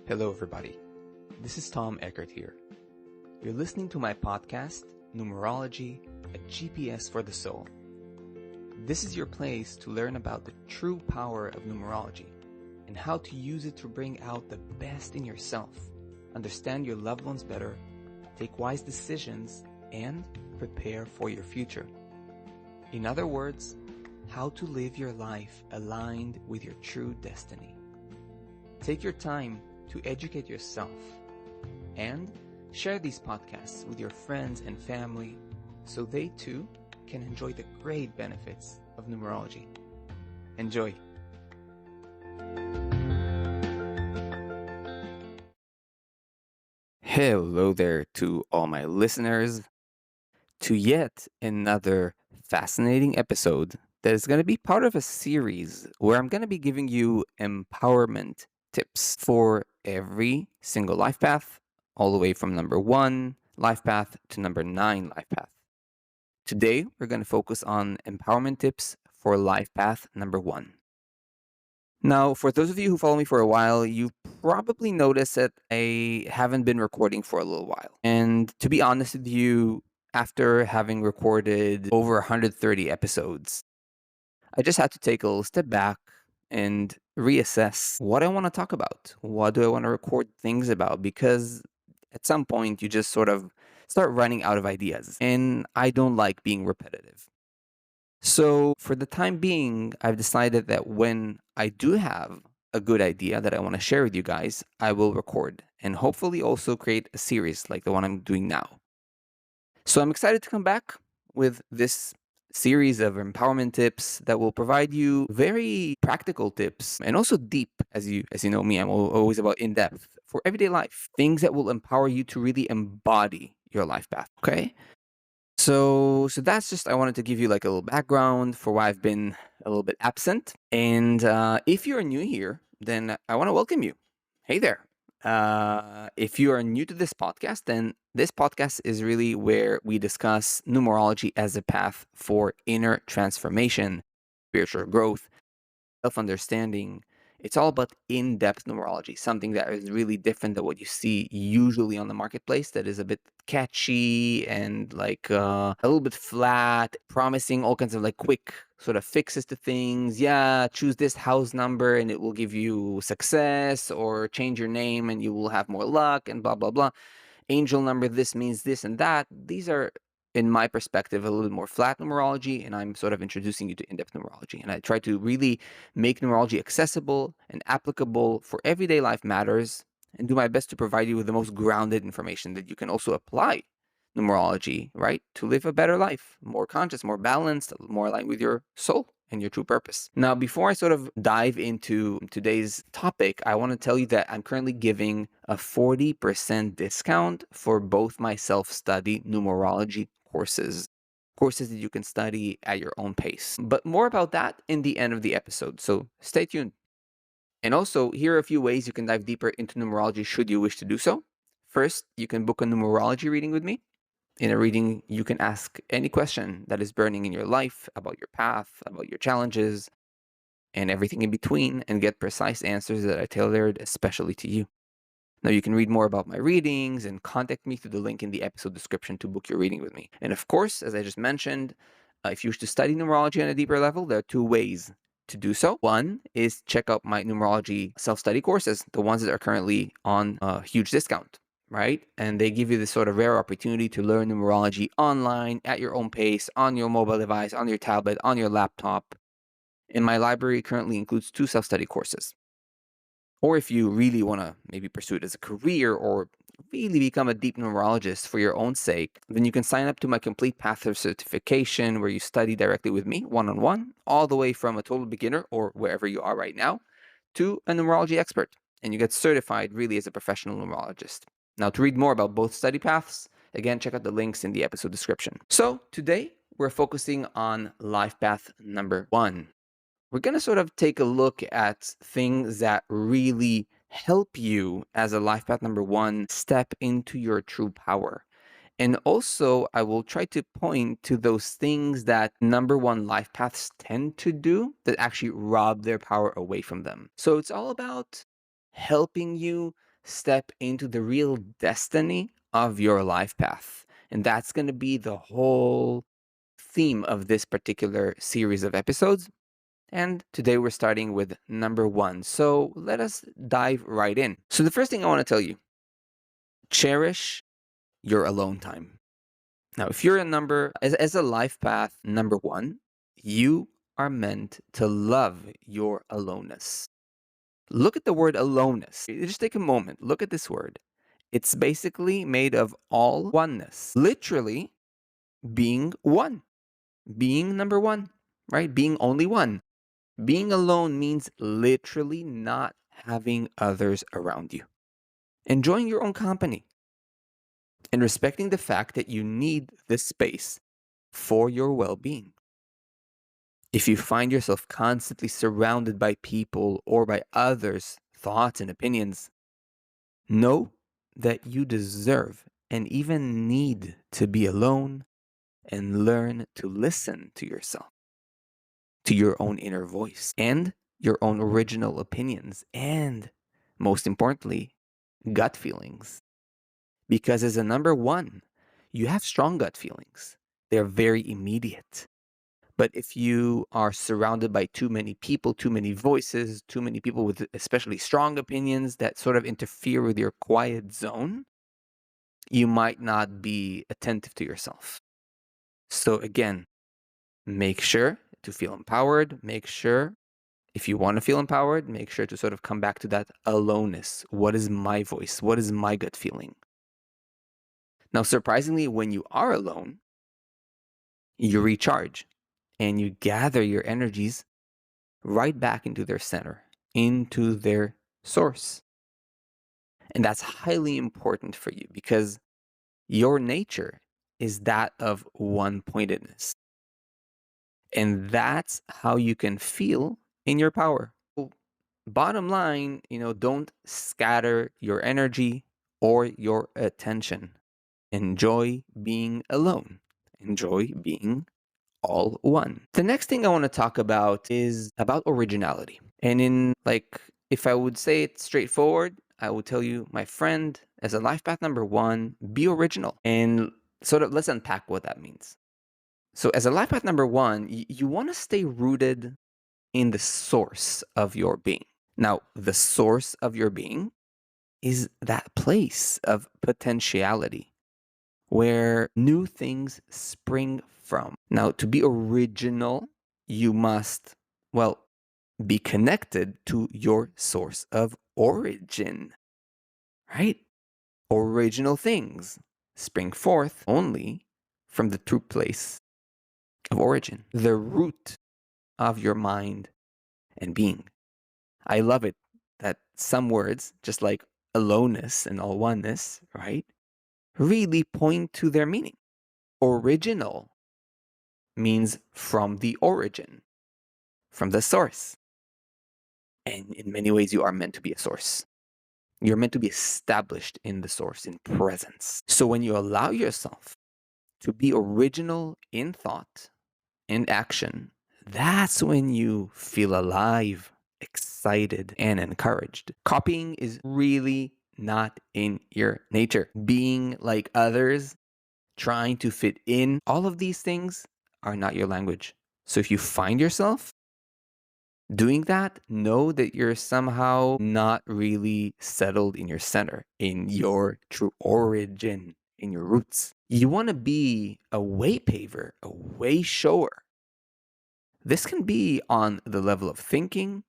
Hello, everybody. This is Tom Eckert here. You're listening to my podcast, Numerology, a GPS for the Soul. This is your place to learn about the true power of numerology and how to use it to bring out the best in yourself, understand your loved ones better, take wise decisions, and prepare for your future. In other words, how to live your life aligned with your true destiny. Take your time to educate yourself and share these podcasts with your friends and family so they too can enjoy the great benefits of numerology. Enjoy! Hello there to all my listeners, to yet another fascinating episode that is going to be part of a series where I'm going to be giving you empowerment tips for every single life path, all the way from number 1 life path to number 9 life path. Today, we're going to focus on empowerment tips for life path number 1. Now, for those of you who follow me for a while, you've probably noticed that I haven't been recording for a little while. And to be honest with you, after having recorded over 130 episodes, I just had to take a little step back and reassess what I want to talk about. What do I want to record things about? Because at some point you just sort of start running out of ideas, and I don't like being repetitive. So for the time being, I've decided that when I do have a good idea that I want to share with you guys, I will record and hopefully also create a series like the one I'm doing now. So I'm excited to come back with this series of empowerment tips that will provide you very practical tips and also deep, as you know me, I'm always about in-depth for everyday life, things that will empower you to really embody your life path. Okay. So that's just, I wanted to give you like a little background for why I've been a little bit absent. And if you're new here, then I want to welcome you. Hey there. If you are new to this podcast, then this podcast is really where we discuss numerology as a path for inner transformation, spiritual growth, self-understanding. It's all about in-depth numerology, something that is really different than what you see usually on the marketplace, that is a bit catchy and like a little bit flat, promising all kinds of like quick sort of fixes to things. Yeah, choose this house number and it will give you success, or change your name and you will have more luck, and blah, blah, blah. Angel number, this means this and that. These are, in my perspective, a little bit more flat numerology, and I'm sort of introducing you to in-depth numerology. And I try to really make numerology accessible and applicable for everyday life matters, and do my best to provide you with the most grounded information that you can also apply numerology, right? To live a better life, more conscious, more balanced, more aligned with your soul and your true purpose. Now, before I sort of dive into today's topic, I want to tell you that I'm currently giving a 40% discount for both my self-study numerology courses that you can study at your own pace. But more about that in the end of the episode, so stay tuned. And also, here are a few ways you can dive deeper into numerology should you wish to do so. First, you can book a numerology reading with me. In a reading, you can ask any question that is burning in your life about your path, about your challenges, and everything in between, and get precise answers that are tailored especially to you. Now, you can read more about my readings and contact me through the link in the episode description to book your reading with me. And of course, as I just mentioned, if you wish to study numerology on a deeper level, there are two ways to do so. One is check out my numerology self-study courses, the ones that are currently on a huge discount, right? And they give you this sort of rare opportunity to learn numerology online at your own pace, on your mobile device, on your tablet, on your laptop. And my library currently includes 2 self-study courses. Or if you really want to maybe pursue it as a career, or really become a deep numerologist for your own sake, then you can sign up to my Complete Path of Certification, where you study directly with me, one-on-one, all the way from a total beginner, or wherever you are right now, to a numerology expert. And you get certified really as a professional numerologist. Now, to read more about both study paths, again, check out the links in the episode description. So today, we're focusing on life path number 1. We're going to sort of take a look at things that really help you as a life path number 1 step into your true power. And also, I will try to point to those things that number 1 life paths tend to do that actually rob their power away from them. So it's all about helping you step into the real destiny of your life path. And that's going to be the whole theme of this particular series of episodes. And today we're starting with number 1. So let us dive right in. So the first thing I want to tell you, cherish your alone time. Now, if you're as a life path number 1, you are meant to love your aloneness. Look at the word aloneness. Just take a moment. Look at this word. It's basically made of all oneness. Literally being one. Being number 1, right? Being only one. Being alone means literally not having others around you. Enjoying your own company and respecting the fact that you need this space for your well-being. If you find yourself constantly surrounded by people or by others' thoughts and opinions, know that you deserve and even need to be alone and learn to listen to yourself, to your own inner voice and your own original opinions, and most importantly, gut feelings. Because as a number 1, you have strong gut feelings. They're very immediate. But if you are surrounded by too many people, too many voices, too many people with especially strong opinions that sort of interfere with your quiet zone, you might not be attentive to yourself. So again, make sure to feel empowered. Make sure, if you want to feel empowered, make sure to sort of come back to that aloneness. What is my voice? What is my gut feeling? Now, surprisingly, when you are alone, you recharge and you gather your energies right back into their center, into their source. And that's highly important for you because your nature is that of one pointedness. And that's how you can feel in your power. So, bottom line, don't scatter your energy or your attention. Enjoy being alone. Enjoy being all one. The next thing I want to talk about is about originality. And if I would say it straightforward, I would tell you, my friend, as a life path number 1, be original. And sort of let's unpack what that means. So as a life path number 1, you want to stay rooted in the source of your being. Now, the source of your being is that place of potentiality where new things spring from. Now, to be original, you must, well, be connected to your source of origin, right? Original things spring forth only from the true place of origin, the root of your mind and being. I love it that some words, just like aloneness and all oneness, right, really point to their meaning. Original means from the origin, from the source. And in many ways, you are meant to be a source. You're meant to be established in the source, in presence. So when you allow yourself to be original in thought, in action, that's when you feel alive, excited, and encouraged. Copying is really not in your nature. Being like others, trying to fit in, all of these things are not your language. So if you find yourself doing that, know that you're somehow not really settled in your center, in your true origin, in your roots. You want to be a way paver, a way shower. This can be on the level of thinking,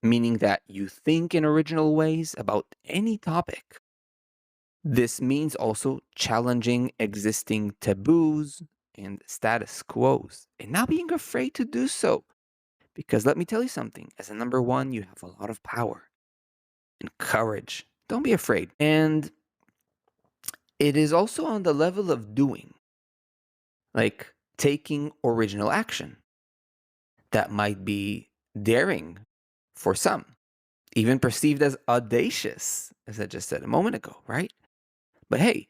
meaning that you think in original ways about any topic. This means also challenging existing taboos and status quos and not being afraid to do so. Because let me tell you something, as a number 1, you have a lot of power and courage. Don't be afraid. And it is also on the level of doing, like taking original action. That might be daring for some, even perceived as audacious, as I just said a moment ago, right? But hey,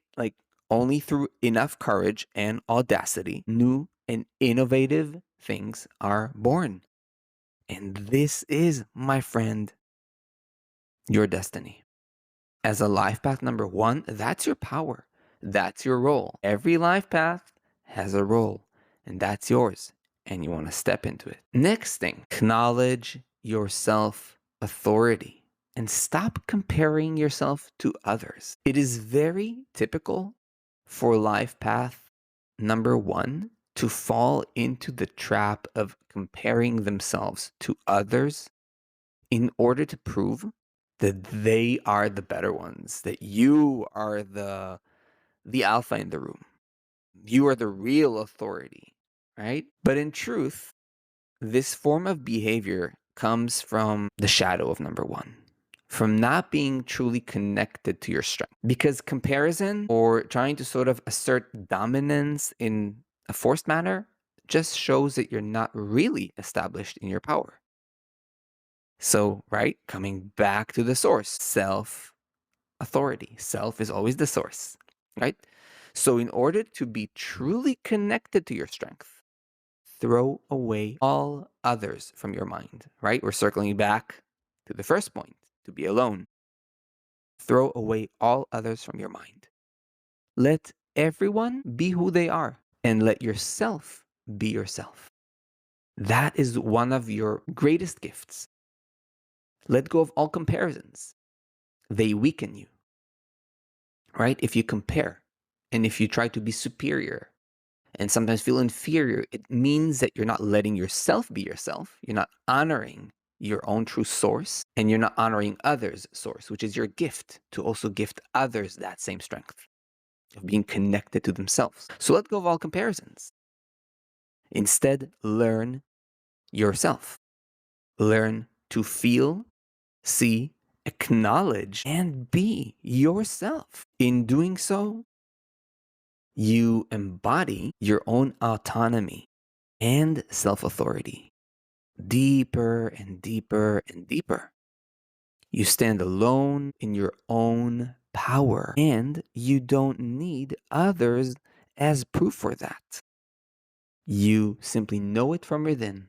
only through enough courage and audacity, new and innovative things are born. And this is, my friend, your destiny. As a life path number one, that's your power. That's your role. Every life path has a role, and that's yours. And you want to step into it. Next thing, acknowledge your self authority and stop comparing yourself to others. It is very typical for life path number one to fall into the trap of comparing themselves to others in order to prove that they are the better ones, that you are the alpha in the room. You are the real authority, right? But in truth, this form of behavior comes from the shadow of number one, from not being truly connected to your strength. Because comparison or trying to sort of assert dominance in a forced manner just shows that you're not really established in your power. So, right, coming back to the source, self authority. Self is always the source, right? So, in order to be truly connected to your strength, throw away all others from your mind, right? We're circling back to the first point, to be alone. Throw away all others from your mind. Let everyone be who they are and let yourself be yourself. That is one of your greatest gifts. Let go of all comparisons. They weaken you, right? If you compare and if you try to be superior and sometimes feel inferior, it means that you're not letting yourself be yourself. You're not honoring your own true source, and you're not honoring others' source, which is your gift, to also gift others that same strength of being connected to themselves. So let go of all comparisons. Instead, learn yourself. Learn to feel, see, acknowledge, and be yourself. In doing so, you embody your own autonomy and self authority deeper and deeper and deeper. You stand alone in your own power, and you don't need others as proof for that. You simply know it from within.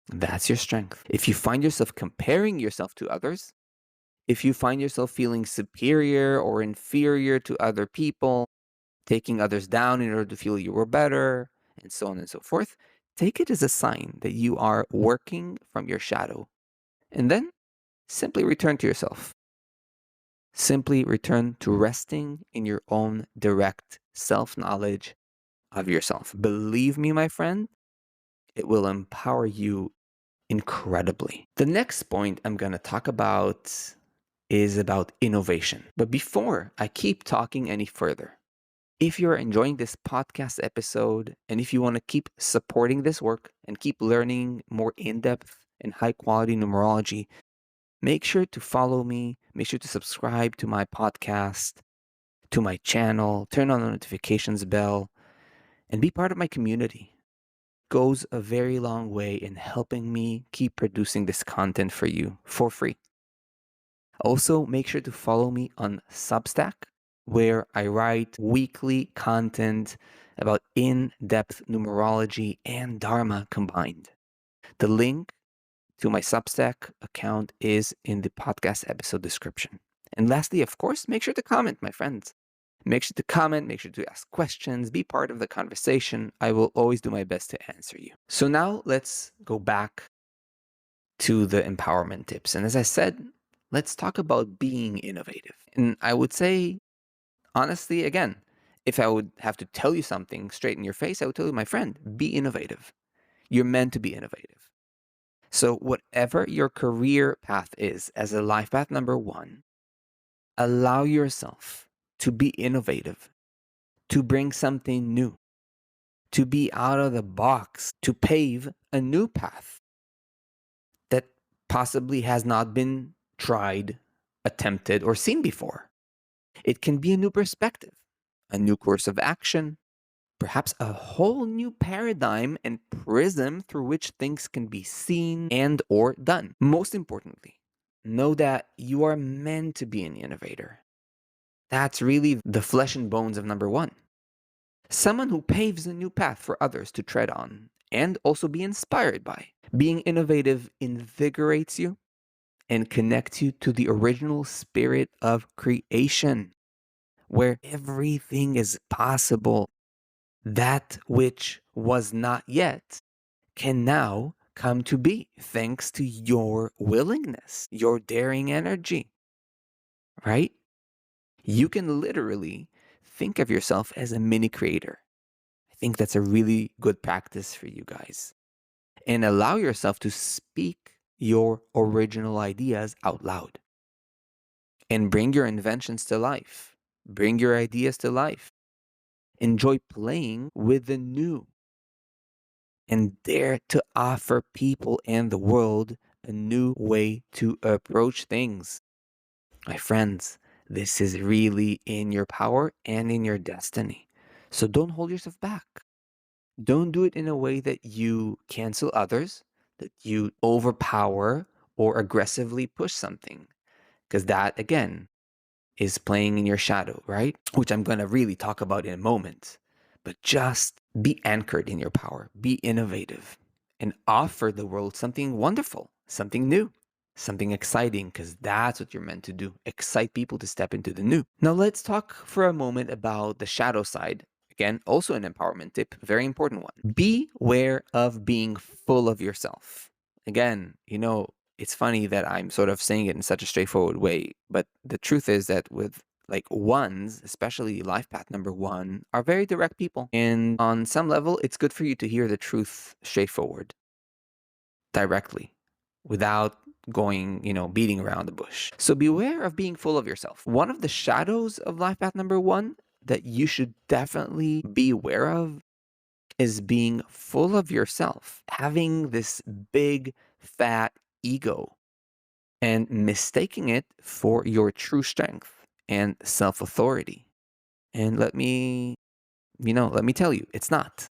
That's your strength. If you find yourself comparing yourself to others, if you find yourself feeling superior or inferior to other people, taking others down in order to feel you were better, and so on and so forth, take it as a sign that you are working from your shadow. And then simply return to yourself. Simply return to resting in your own direct self knowledge of yourself. Believe me, my friend, it will empower you incredibly. The next point I'm going to talk about is about innovation. But before I keep talking any further, if you're enjoying this podcast episode and if you want to keep supporting this work and keep learning more in depth and high quality numerology, make sure to follow me. Make sure to subscribe to my podcast, to my channel, turn on the notifications bell, and be part of my community. Goes a very long way in helping me keep producing this content for you for free. Also, make sure to follow me on Substack, where I write weekly content about in-depth numerology and Dharma combined. The link to my Substack account is in the podcast episode description. And lastly, of course, make sure to comment, my friends. Make sure to comment, make sure to ask questions, be part of the conversation. I will always do my best to answer you. So now let's go back to the empowerment tips. And as I said, let's talk about being innovative. And I would say, honestly, again, if I would have to tell you something straight in your face, I would tell you, my friend, be innovative. You're meant to be innovative. So whatever your career path is as a life path number one, allow yourself to be innovative, to bring something new, to be out of the box, to pave a new path that possibly has not been tried, attempted, or seen before. It can be a new perspective, a new course of action, perhaps a whole new paradigm and prism through which things can be seen and or done. Most importantly, know that you are meant to be an innovator. That's really the flesh and bones of number one. Someone who paves a new path for others to tread on and also be inspired by. Being innovative invigorates you, and connect you to the original spirit of creation, where everything is possible. That which was not yet can now come to be thanks to your willingness, your daring energy, right? You can literally think of yourself as a mini creator. I think that's a really good practice for you guys. And allow yourself to speak your original ideas out loud and bring your inventions to life. Bring your ideas to life. Enjoy playing with the new and dare to offer people and the world a new way to approach things. My friends, this is really in your power and in your destiny. So don't hold yourself back. Don't do it in a way that you cancel others, that you overpower or aggressively push something. Because that, again, is playing in your shadow, right? Which I'm going to really talk about in a moment. But just be anchored in your power, be innovative, and offer the world something wonderful, something new, something exciting, because that's what you're meant to do. Excite people to step into the new. Now, let's talk for a moment about the shadow side. Again, also an empowerment tip, very important one. Beware of being full of yourself. Again, it's funny that I'm sort of saying it in such a straightforward way, but the truth is that with like ones, especially life path number one, are very direct people. And on some level, it's good for you to hear the truth straightforward, directly, without going, beating around the bush. So beware of being full of yourself. One of the shadows of life path number one that you should definitely be aware of is being full of yourself, having this big, fat ego and mistaking it for your true strength and self authority. And let me tell you, it's not.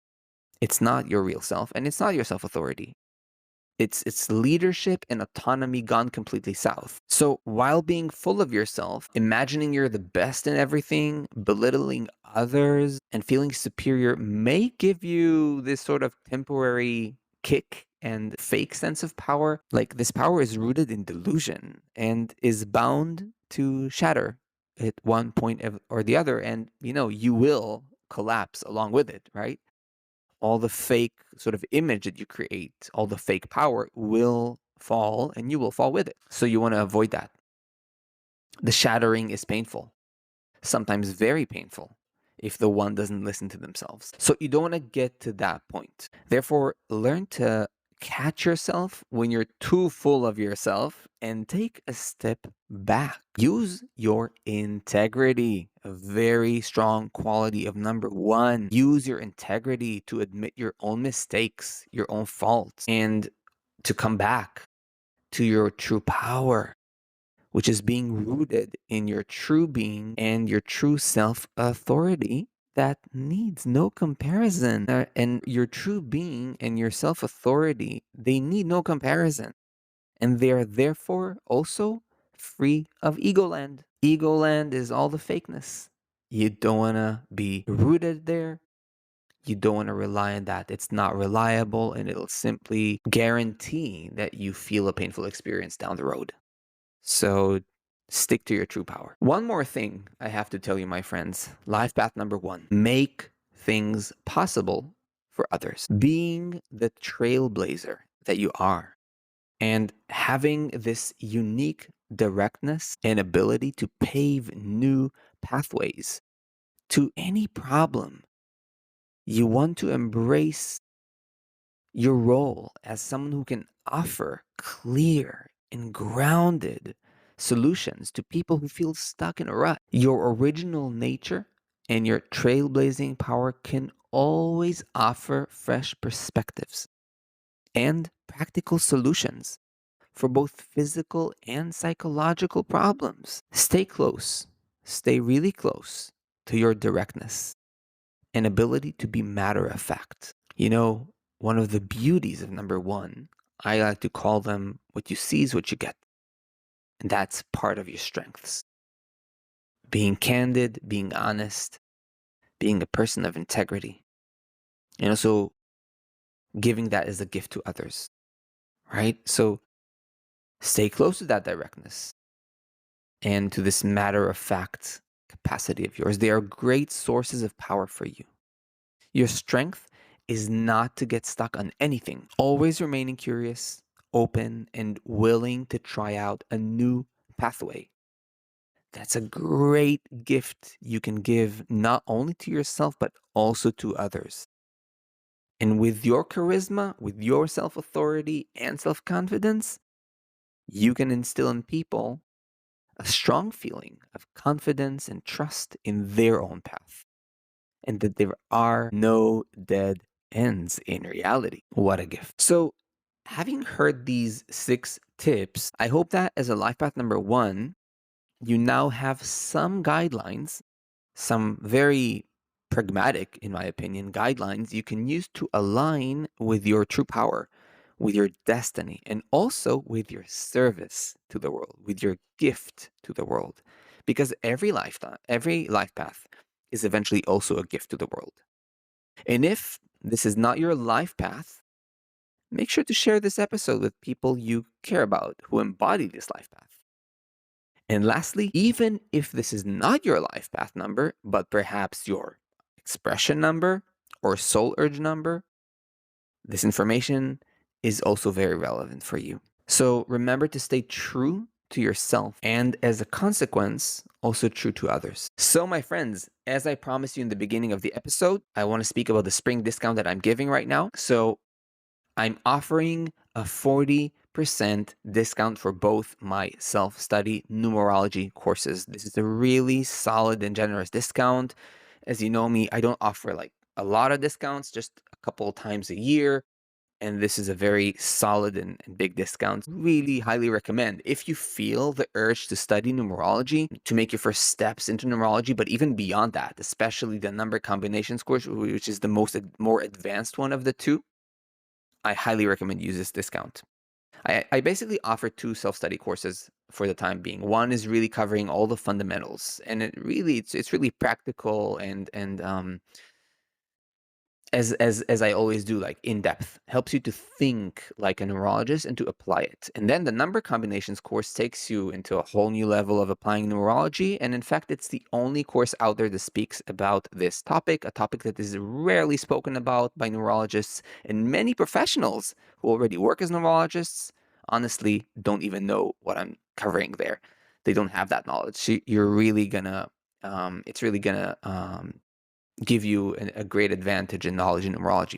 It's not your real self and it's not your self authority. It's leadership and autonomy gone completely south. So while being full of yourself, imagining you're the best in everything, belittling others, and feeling superior may give you this sort of temporary kick and fake sense of power. Like this power is rooted in delusion and is bound to shatter at one point or the other. And you will collapse along with it, right? All the fake sort of image that you create, all the fake power will fall and you will fall with it. So you want to avoid that. The shattering is painful, sometimes very painful if the one doesn't listen to themselves. So you don't want to get to that point. Therefore, learn to catch yourself when you're too full of yourself and take a step back. Use your integrity, a very strong quality of number one. Use your integrity to admit your own mistakes, your own faults, and to come back to your true power, which is being rooted in your true being and your true self authority that needs no comparison. And your true being and your self authority, they need no comparison. And they are therefore also free of ego land. Ego land is all the fakeness. You don't want to be rooted there. You don't want to rely on that. It's not reliable and it'll simply guarantee that you feel a painful experience down the road. So stick to your true power. One more thing I have to tell you, my friends. Life path number one, make things possible for others. Being the trailblazer that you are and having this unique directness and ability to pave new pathways to any problem. You want to embrace your role as someone who can offer clear and grounded solutions to people who feel stuck in a rut. Your original nature and your trailblazing power can always offer fresh perspectives and practical solutions for both physical and psychological problems. Stay close, stay really close to your directness and ability to be matter of fact. One of the beauties of number one, I like to call them what you see is what you get. And that's part of your strengths. Being candid, being honest, being a person of integrity, and also giving that as a gift to others, right? So Stay close to that directness and to this matter-of-fact capacity of yours. They are great sources of power for you. Your strength is not to get stuck on anything, always remaining curious, open, and willing to try out a new pathway. That's a great gift you can give not only to yourself, but also to others. And with your charisma, with your self-authority and self-confidence, you can instill in people a strong feeling of confidence and trust in their own path, and that there are no dead ends in reality. What a gift. So, having heard these 6 tips, I hope that as a life path number 1, you now have some guidelines, some very pragmatic, in my opinion, guidelines you can use to align with your true power, with your destiny, and also with your service to the world, with your gift to the world. Because every life path is eventually also a gift to the world. And if this is not your life path, make sure to share this episode with people you care about who embody this life path. And lastly, even if this is not your life path number, but perhaps your expression number or soul urge number, this information is also very relevant for you. So remember to stay true to yourself and, as a consequence, also true to others. So, my friends, as I promised you in the beginning of the episode, I want to speak about the spring discount that I'm giving right now. So I'm offering a 40% discount for both my self-study numerology courses. This is a really solid and generous discount. As you know me, I don't offer like a lot of discounts, just a couple times a year. And this is a very solid and big discount. Really highly recommend. If you feel the urge to study numerology, to make your first steps into numerology, but even beyond that, especially the number combinations course, which is the more advanced one of the two, I highly recommend use this discount. I basically offer 2 self-study courses for the time being. One is really covering all the fundamentals, and it's really practical and as I always do, like in depth, helps you to think like a neurologist and to apply it. And then the number combinations course takes you into a whole new level of applying neurology. And in fact, it's the only course out there that speaks about this topic, a topic that is rarely spoken about by neurologists, and many professionals who already work as neurologists honestly don't even know what I'm covering there. They don't have that knowledge. So you're really gonna, it's really gonna give you a great advantage in knowledge in numerology.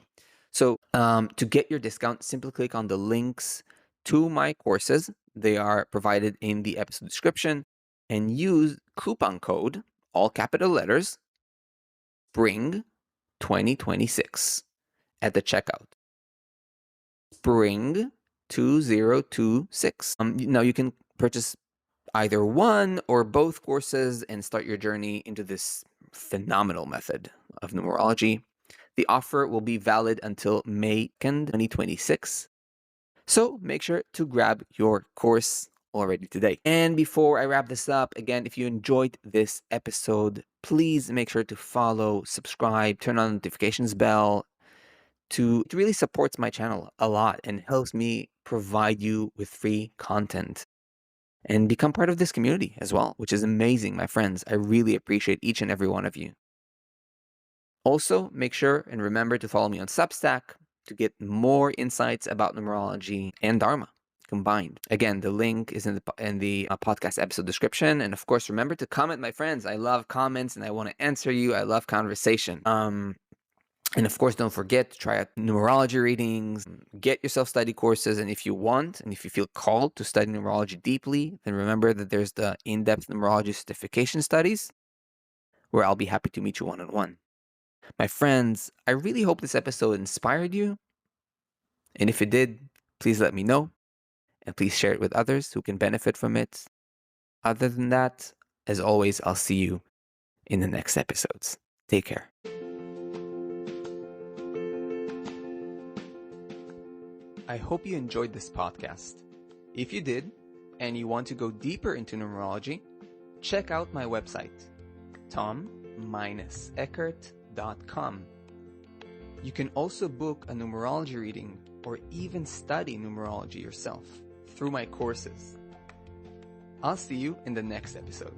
So to get your discount, simply click on the links to my courses. They are provided in the episode description, and use coupon code, all capital letters, SPRING 2026 at the checkout. SPRING 2026. Now you can purchase either one or both courses and start your journey into this phenomenal method of numerology. The offer will be valid until May 2nd, 2026. So make sure to grab your course already today. And before I wrap this up, again, if you enjoyed this episode, please make sure to follow, subscribe, turn on the notifications bell. It really supports my channel a lot and helps me provide you with free content and become part of this community as well, which is amazing, my friends. I really appreciate each and every one of you. Also, make sure and remember to follow me on Substack to get more insights about numerology and Dharma combined. Again, the link is in the podcast episode description. And of course, remember to comment, my friends. I love comments and I want to answer you. I love conversation. And of course, don't forget to try out numerology readings, get yourself study courses. And if you want, and if you feel called to study numerology deeply, then remember that there's the in-depth numerology certification studies where I'll be happy to meet you one-on-one. My friends, I really hope this episode inspired you. And if it did, please let me know. And please share it with others who can benefit from it. Other than that, as always, I'll see you in the next episodes. Take care. I hope you enjoyed this podcast. If you did, and you want to go deeper into numerology, check out my website, tom-eckert.com. You can also book a numerology reading or even study numerology yourself. through my courses. I'll see you in the next episode.